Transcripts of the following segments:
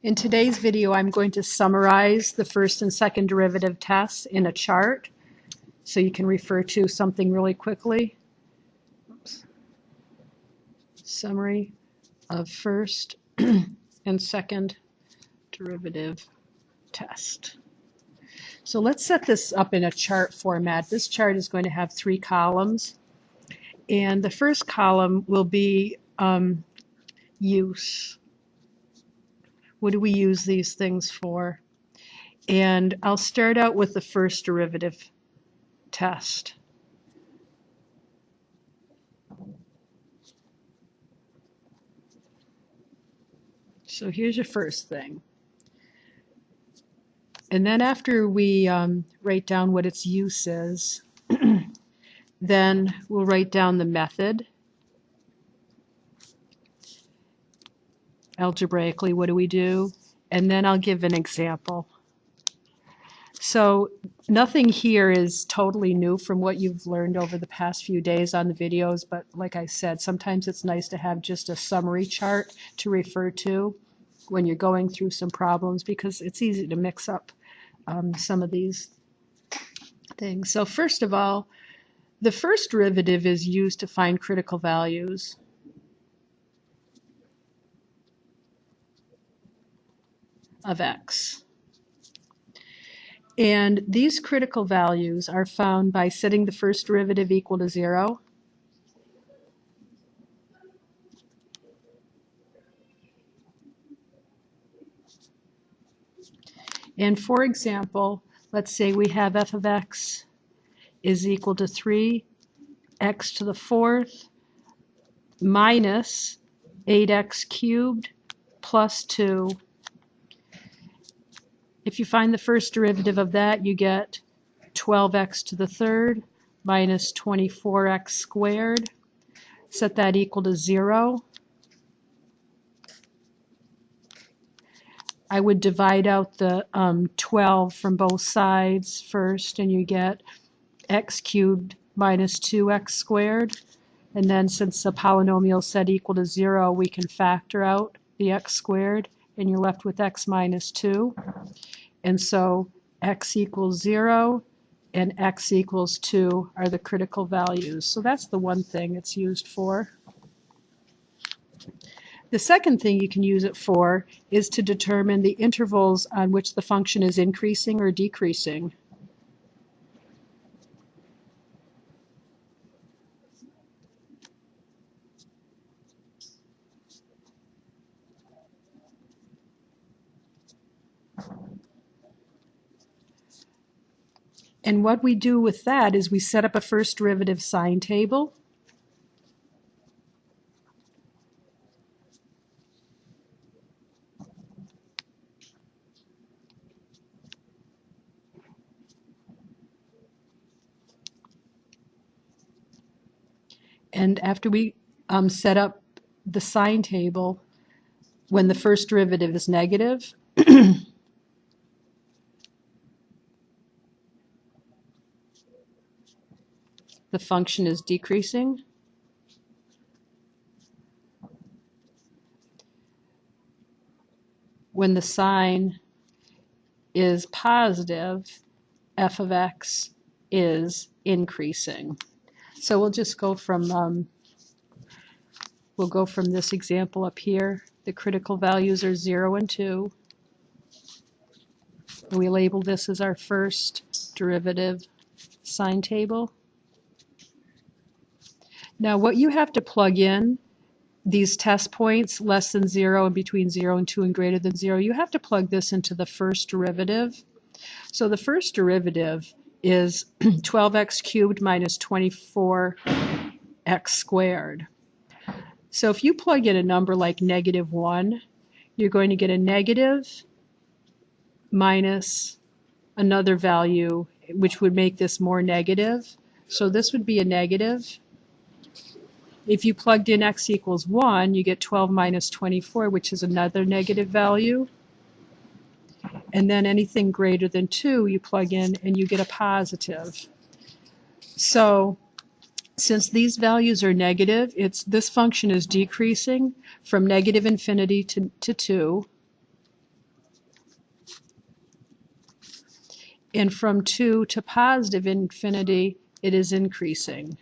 In today's video, I'm going to summarize the first and second derivative tests in a chart so you can refer to something really quickly. Oops. Summary of first and second derivative test. So let's set this up in a chart format. This chart is going to have 3 columns, and the first column will be use. What do we use these things for? And I'll start out with the first derivative test. So here's your first thing. And then after we write down what its use is, then we'll write down the method. Algebraically, what do we do? And then I'll give an example. So nothing here is totally new from what you've learned over the past few days on the videos, but like I said, sometimes it's nice to have just a summary chart to refer to when you're going through some problems, because it's easy to mix up some of these things. So first of all, the first derivative is used to find critical values. Of x. And these critical values are found by setting the first derivative equal to 0. And for example, let's say we have f of x is equal to 3x to the 4th minus 8x cubed plus 2. If you find the first derivative of that, you get 12x to the 3rd minus 24x squared. Set that equal to 0. I would divide out the 12 from both sides first, and you get x cubed minus 2x squared. And then since the polynomial is set equal to 0, we can factor out the x squared, and you're left with x minus 2. And so x equals 0 and x equals 2 are the critical values. So that's the one thing it's used for. The second thing you can use it for is to determine the intervals on which the function is increasing or decreasing. And what we do with that is we set up a first derivative sign table. And after we set up the sign table, when the first derivative is negative, the function is decreasing. When the sign is positive, f of x is increasing. So we'll just go from this example up here. The critical values are 0 and 2. We label this as our first derivative sign table. Now what you have to plug in, these test points less than 0 and between 0 and 2 and greater than 0, you have to plug this into the first derivative. So the first derivative is 12x cubed minus 24x squared. So if you plug in a number like -1, you're going to get a negative minus another value, which would make this more negative. So this would be a negative. If you plugged in x equals 1, you get 12 minus 24, which is another negative value. And then anything greater than 2, you plug in and you get a positive. So since these values are negative, this function is decreasing from negative infinity to 2. And from 2 to positive infinity, it is increasing.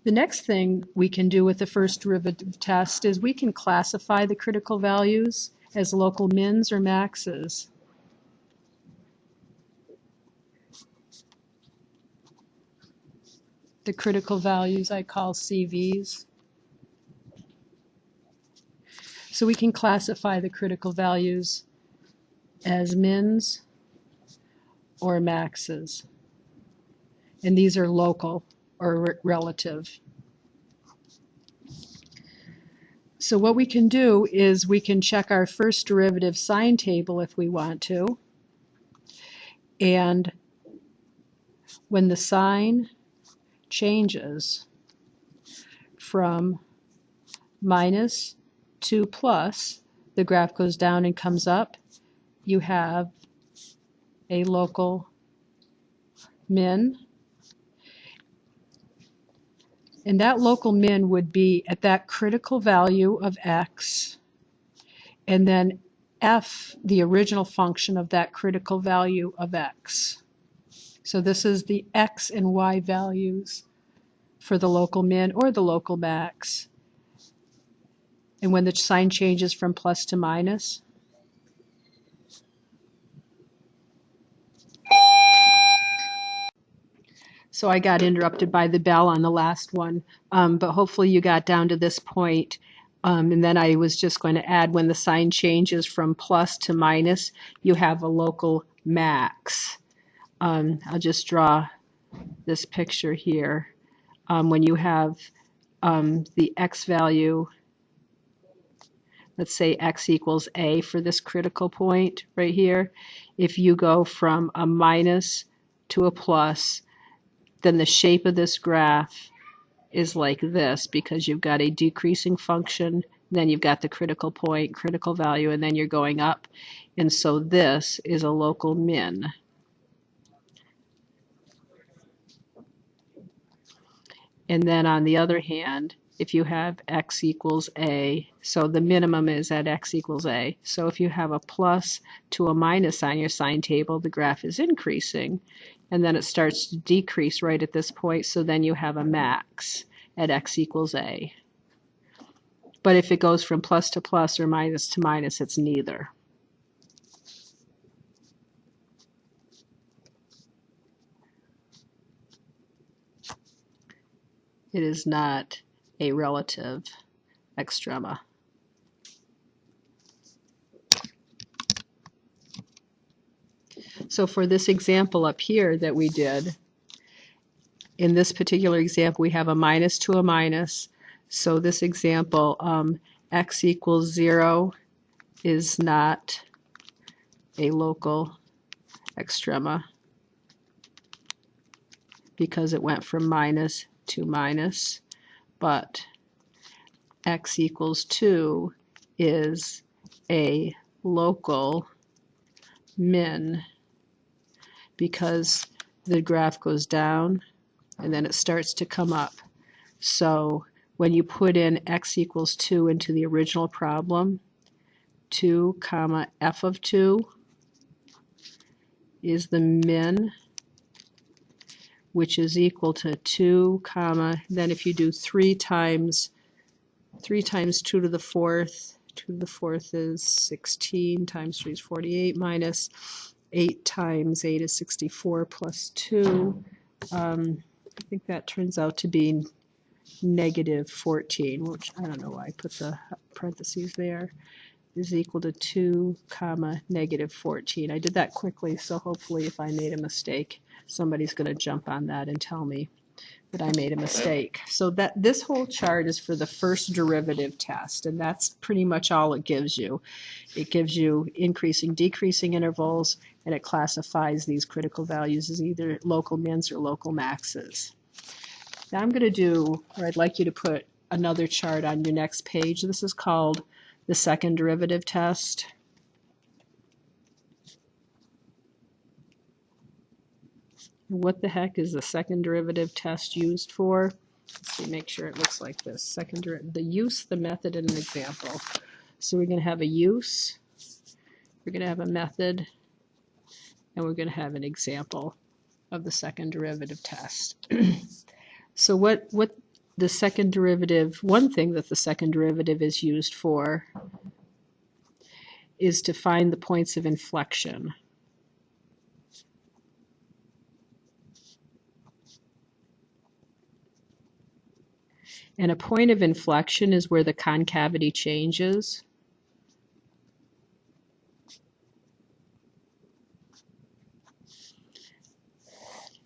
The next thing we can do with the first derivative test is we can classify the critical values as local mins or maxes. The critical values I call CVs. So we can classify the critical values as mins or maxes. And these are local or relative. So what we can do is we can check our first derivative sign table if we want to. And when the sign changes from minus to plus, the graph goes down and comes up, you have a local min. And that local min would be at that critical value of x, and then f, the original function of that critical value of x. So this is the x and y values for the local min or the local max. And when the sign changes from plus to minus, so I got interrupted by the bell on the last one, but hopefully you got down to this point. And then I was just going to add when the sign changes from plus to minus, you have a local max. I'll just draw this picture here. When you have the x value, let's say x equals a for this critical point right here, if you go from a minus to a plus, then the shape of this graph is like this because you've got a decreasing function, then you've got the critical point, critical value, and then you're going up. And so this is a local min. And then on the other hand, if you have x equals a, so the minimum is at x equals a. So if you have a plus to a minus on your sign table, the graph is increasing. And then it starts to decrease right at this point, so then you have a max at x equals a. But if it goes from plus to plus or minus to minus, it's neither. It is not a relative extrema. So for this example up here that we did, in this particular example, we have a minus to a minus. So this example, x equals 0 is not a local extrema because it went from minus to minus, but x equals 2 is a local min because the graph goes down and then it starts to come up. So when you put in x equals 2 into the original problem, 2 comma f of 2 is the min, which is equal to 2 comma, then if you do 3 times 2 to the 4th, 2 to the 4th is 16 times 3 is 48 minus 8 times 8 is 64 plus 2. I think that turns out to be negative 14, which I don't know why I put the parentheses there, is equal to 2 comma negative 14. I did that quickly, so hopefully if I made a mistake, somebody's going to jump on that and tell me that I made a mistake. So that this whole chart is for the first derivative test, and that's pretty much all it gives you. It gives you increasing, decreasing intervals, and it classifies these critical values as either local mins or local maxes. Now I'm going to do, or I'd like you to put another chart on your next page. This is called the second derivative test. What the heck is the second derivative test used for? Let's see, make sure it looks like this. The use, the method, and an example. So we're going to have a use, we're going to have a method, and we're going to have an example of the second derivative test. So what the second derivative, one thing that the second derivative is used for is to find the points of inflection. And a point of inflection is where the concavity changes.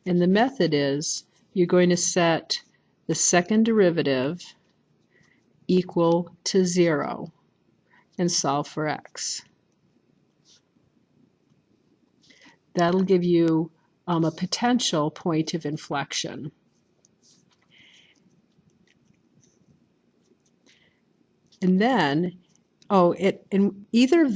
And the method is you're going to set the second derivative equal to 0 and solve for x. That'll give you a potential point of inflection. And then, in either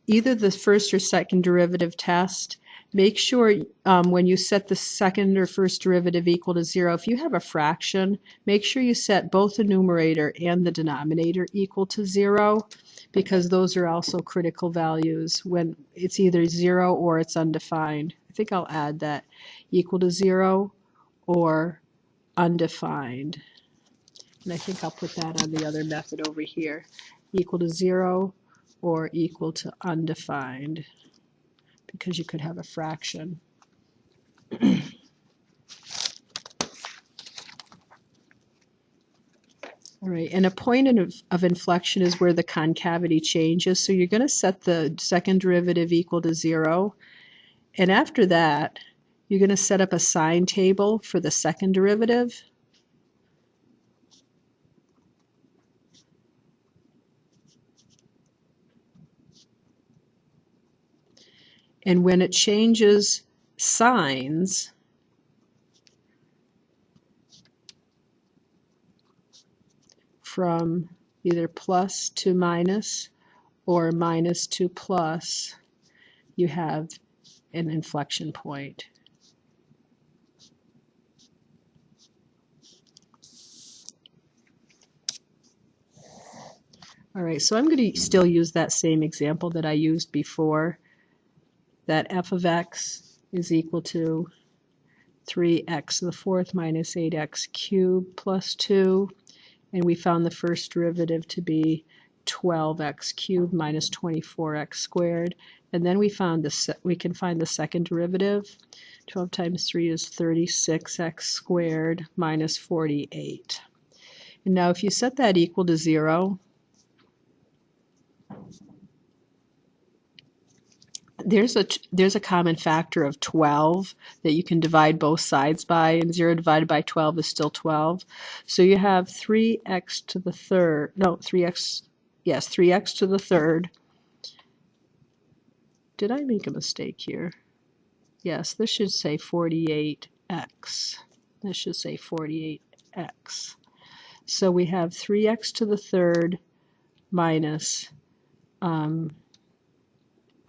the first or second derivative test, make sure when you set the second or first derivative equal to 0, if you have a fraction, make sure you set both the numerator and the denominator equal to 0, because those are also critical values when it's either 0 or it's undefined. I think I'll add that, equal to 0 or undefined. And I think I'll put that on the other method over here, equal to 0 or equal to undefined, because you could have a fraction. All right, and a point of inflection is where the concavity changes. So you're going to set the second derivative equal to 0. And after that, you're going to set up a sign table for the second derivative. And when it changes signs, from either plus to minus or minus to plus, you have an inflection point. All right, so I'm going to still use that same example that I used before, that f of x is equal to 3x to the fourth minus 8x cubed plus 2. And we found the first derivative to be 12x cubed minus 24x squared. And then we found we can find the second derivative. 12 times 3 is 36x squared minus 48. And now if you set that equal to 0, there's a common factor of 12 that you can divide both sides by, and 0 divided by 12 is still 12. So you have 3x to the third, no, 3x to the third. Did I make a mistake here? Yes, this should say 48x. This should say 48x. So we have 3x to the third minus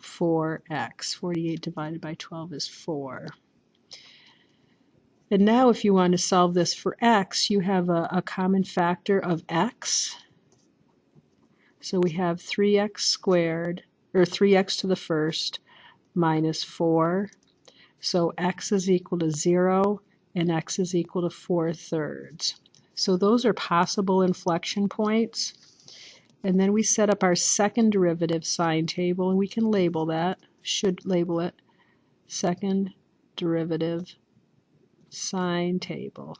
4x. 48 divided by 12 is 4. And now if you want to solve this for x, you have a common factor of x. So we have 3x squared, or 3x to the first, minus 4. So x is equal to 0, and x is equal to 4/3. So those are possible inflection points. And then we set up our second derivative sign table, and we can label that, should label it, second derivative sign table.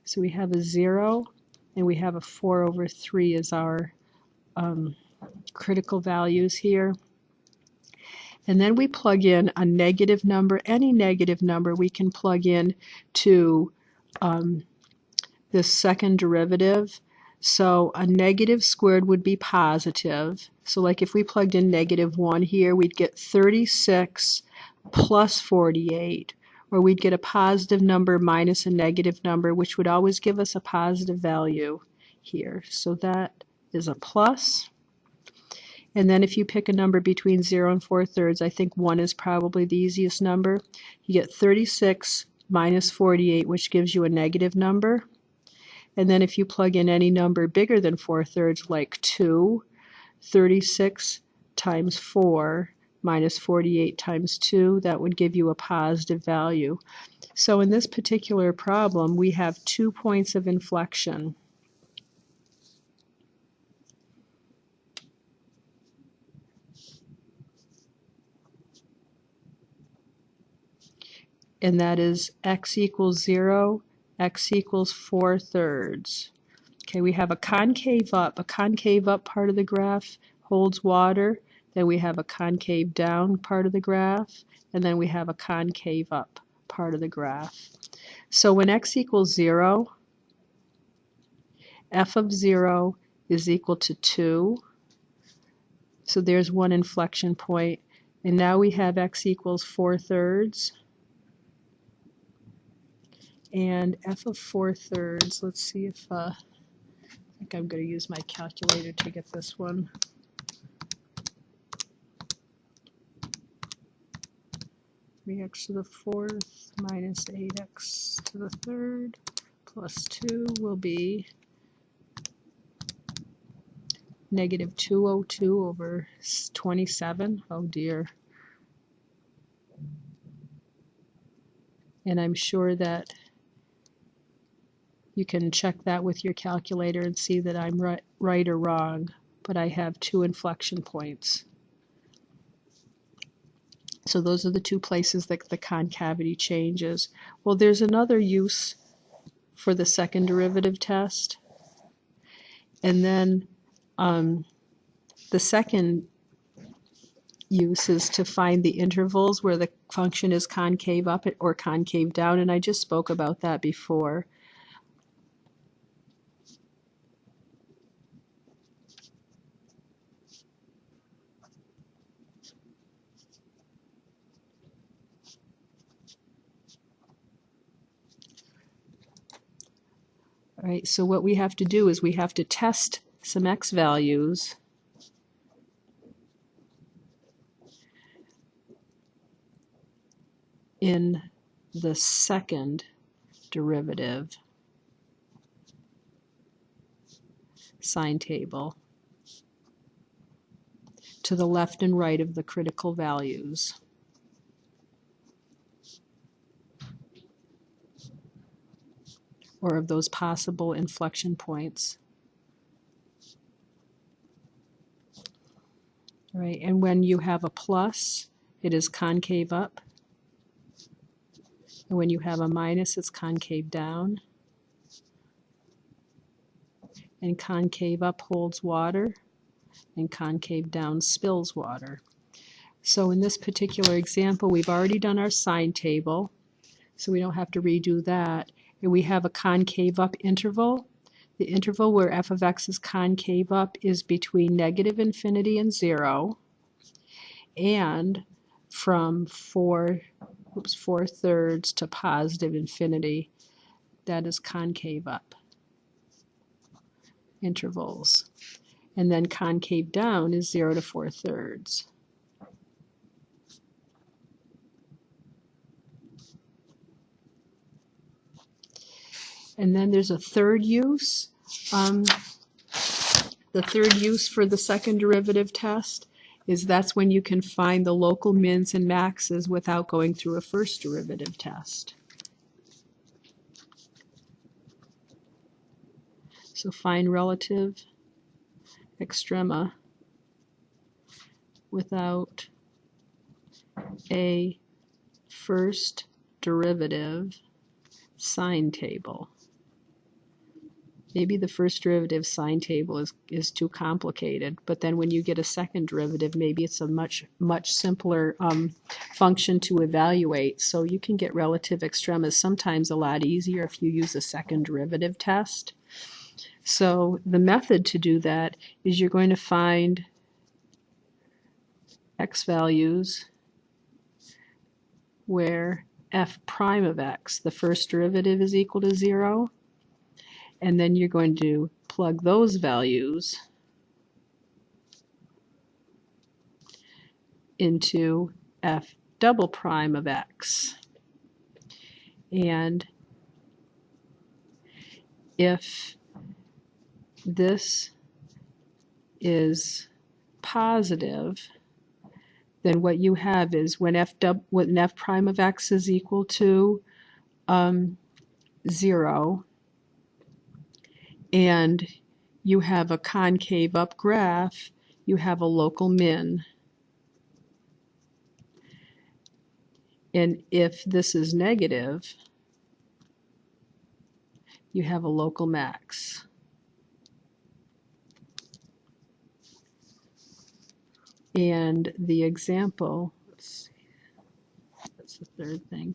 So we have a 0, and we have a 4/3 as our critical values here. And then we plug in a negative number, any negative number we can plug in to this second derivative. So a negative squared would be positive. So like if we plugged in -1 here, we'd get 36 plus 48, or we'd get a positive number minus a negative number, which would always give us a positive value here. So that is a plus. And then if you pick a number between 0 and 4/3, I think 1 is probably the easiest number. You get 36 minus 48, which gives you a negative number. And then if you plug in any number bigger than 4/3, like 2, 36 times 4 minus 48 times 2, that would give you a positive value. So in this particular problem, we have 2 points of inflection. And that is x equals 0, x equals 4/3. Okay, we have a concave up. A concave up part of the graph holds water. Then we have a concave down part of the graph. And then we have a concave up part of the graph. So when x equals 0, f of 0 is equal to 2. So there's one inflection point. And now we have x equals 4/3. And f of 4/3, let's see if, I think I'm going to use my calculator to get this one. X to the 4th minus 8x to the 3rd plus 2 will be negative 202 over 27. Oh dear. And I'm sure that you can check that with your calculator and see that I'm right or wrong, but I have 2 inflection points. So those are the 2 places that the concavity changes. Well, there's another use for the second derivative test. And then the second use is to find the intervals where the function is concave up or concave down, and I just spoke about that before. All right, so what we have to do is we have to test some x values in the second derivative sign table to the left and right of the critical values. Or of those possible inflection points. All right, and when you have a plus, it is concave up. And when you have a minus, it's concave down. And concave up holds water, and concave down spills water. So in this particular example, we've already done our sign table, so we don't have to redo that. And we have a concave up interval. The interval where f of x is concave up is between negative infinity and 0, and from 4/3 to positive infinity, that is concave up intervals. And then concave down is 0 to 4/3. And then there's a third use. The third use for the second derivative test is that's when you can find the local mins and maxes without going through a first derivative test. So find relative extrema without a first derivative sign table. Maybe the first derivative sign table is too complicated, but then when you get a second derivative, maybe it's a much simpler function to evaluate. So you can get relative extremas sometimes a lot easier if you use a second derivative test. So the method to do that is you're going to find x values where f prime of x, the first derivative, is equal to 0. And then you're going to plug those values into f double prime of x. And if this is positive, then what you have is when f prime of x is equal to 0, and you have a concave up graph, you have a local min. And if this is negative, you have a local max. And the example, let's see, that's the third thing.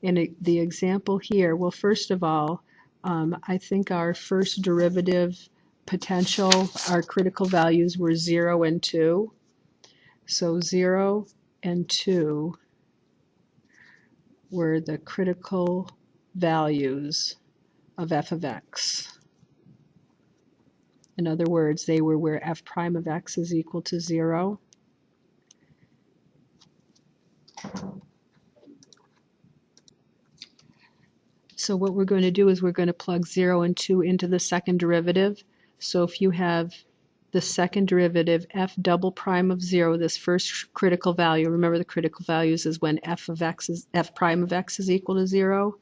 And the example here, well, first of all, I think our first derivative potential, our critical values were 0 and 2. So 0 and 2 were the critical values of f of x. In other words, they were where f prime of x is equal to 0. So what we're going to do is we're going to plug 0 and 2 into the second derivative. So if you have the second derivative, f double prime of 0, this first critical value, remember the critical values is when f prime of x is equal to 0.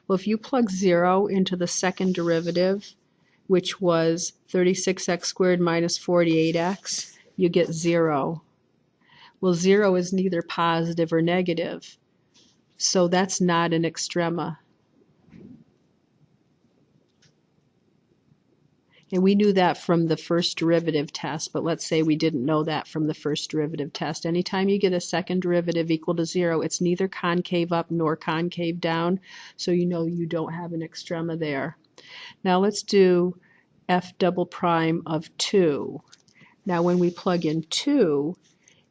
Well, if you plug 0 into the second derivative, which was 36x squared minus 48x, you get 0. Well, 0 is neither positive or negative, so that's not an extrema. And we knew that from the first derivative test, but let's say we didn't know that from the first derivative test. Anytime you get a second derivative equal to 0, it's neither concave up nor concave down, so you know you don't have an extrema there. Now let's do f double prime of 2. Now when we plug in 2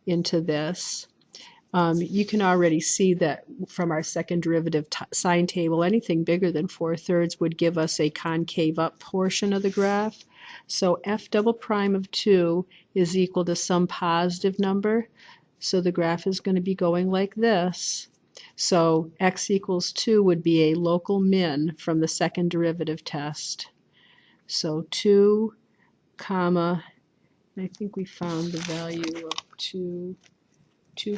into this, you can already see that from our second derivative sign table, anything bigger than 4/3 would give us a concave up portion of the graph. So f double prime of 2 is equal to some positive number. So the graph is going to be going like this. So x equals 2 would be a local min from the second derivative test. So 2, comma, I think we found the value of 2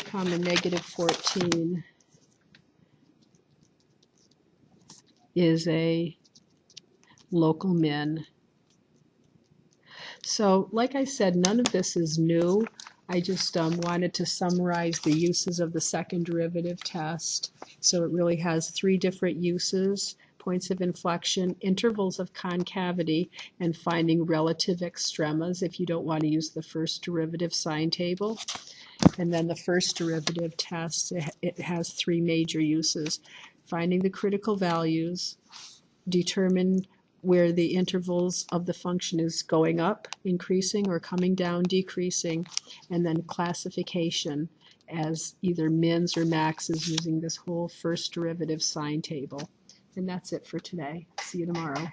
comma negative 14 is a local min. So like I said, none of this is new. I just wanted to summarize the uses of the second derivative test. So it really has 3 different uses: points of inflection, intervals of concavity, and finding relative extremas if you don't want to use the first derivative sign table. And then the first derivative test, it has 3 major uses: finding the critical values, determine where the intervals of the function is going up, increasing, or coming down, decreasing, and then classification as either mins or maxes using this whole first derivative sign table. And that's it for today. See you tomorrow.